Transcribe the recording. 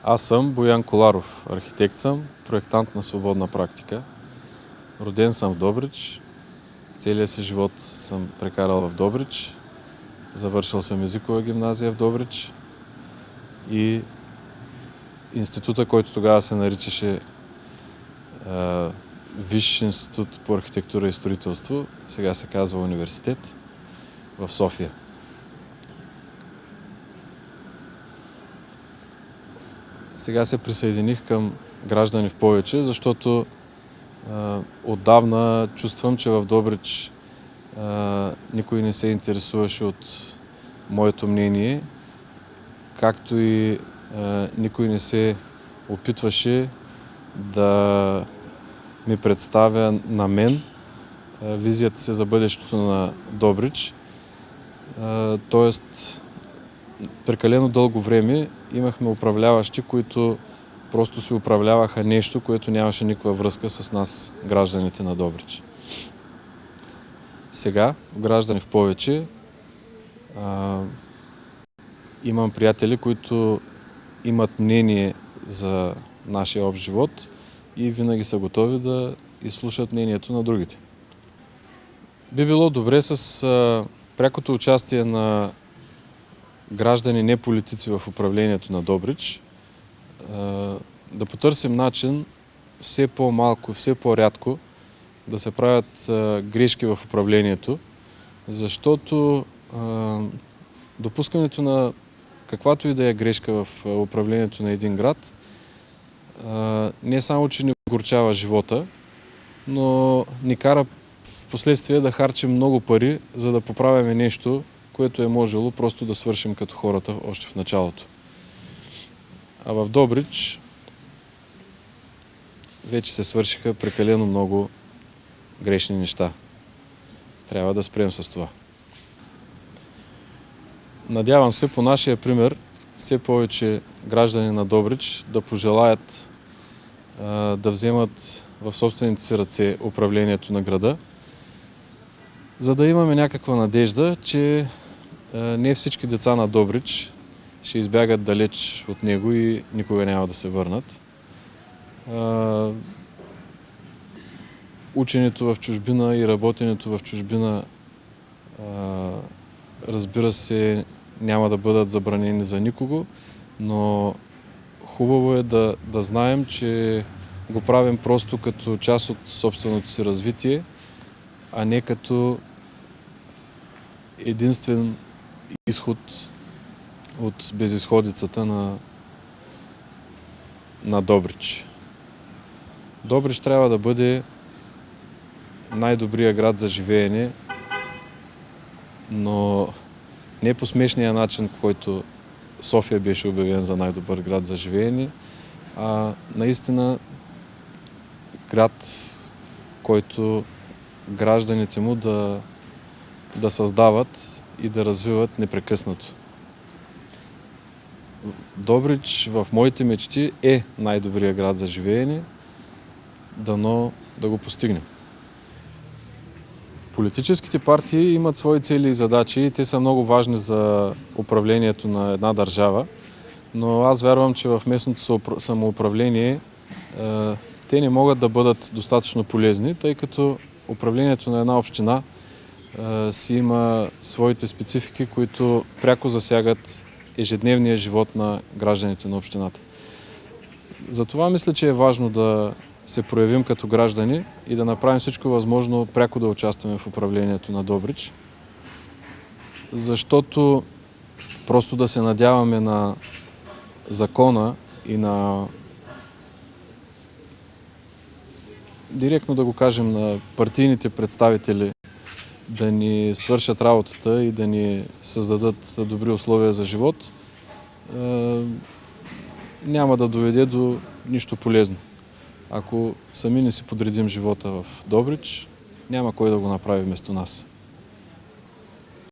Аз съм Боян Коларов, архитект съм, проектант на свободна практика. Роден съм в Добрич, целият си живот съм прекарал в Добрич. Завършил съм езикова гимназия в Добрич и института, който тогава се наричаше Висш институт по архитектура и строителство, сега се казва университет в София. Сега се присъединих към Граждани в повече, защото отдавна чувствам, че в Добрич никой не се интересуваше от моето мнение, както и никой не се опитваше да ми представя на мен визията си за бъдещето на Добрич. Тоест, прекалено дълго време имахме управляващи, които просто си управляваха нещо, което нямаше никаква връзка с нас, гражданите на Добрич. Сега, Граждани в повече, имам приятели, които имат мнение за нашия общ живот и винаги са готови да изслушат мнението на другите. Би било добре с прякото участие на граждани, не политици в управлението на Добрич, да потърсим начин все по-малко, все по-рядко да се правят грешки в управлението, защото допускането на каквато и да е грешка в управлението на един град не само, че ни огорчава живота, но ни кара в последствие да харчим много пари, за да поправяме нещо, което е можело просто да свършим като хората още в началото. А в Добрич вече се свършиха прекалено много грешни неща. Трябва да спрем с това. Надявам се по нашия пример все повече граждани на Добрич да пожелаят да вземат в собствените си ръце управлението на града, за да имаме някаква надежда, че не всички деца на Добрич ще избягат далеч от него и никога няма да се върнат. Ученето в чужбина и работенето в чужбина, разбира се, няма да бъдат забранени за никого, но хубаво е да знаем, че го правим просто като част от собственото си развитие, а не като единствен изход от безизходицата на Добрич. Добрич трябва да бъде най-добрия град за живеене, но не по смешния начин, по който София беше обявен за най-добър град за живеене, а наистина град, който гражданите му да създават и да развиват непрекъснато. Добрич в моите мечти е най-добрия град за живеене, дано да го постигнем. Политическите партии имат свои цели и задачи и те са много важни за управлението на една държава, но аз вярвам, че в местното самоуправление те не могат да бъдат достатъчно полезни, тъй като управлението на една община си има своите специфики, които пряко засягат ежедневния живот на гражданите на общината. Затова мисля, че е важно да се проявим като граждани и да направим всичко възможно пряко да участваме в управлението на Добрич, защото просто да се надяваме на закона и на директно да го кажем на партийните представители да ни свършат работата и да ни създадат добри условия за живот, няма да доведе до нищо полезно. Ако сами не си подредим живота в Добрич, няма кой да го направи вместо нас.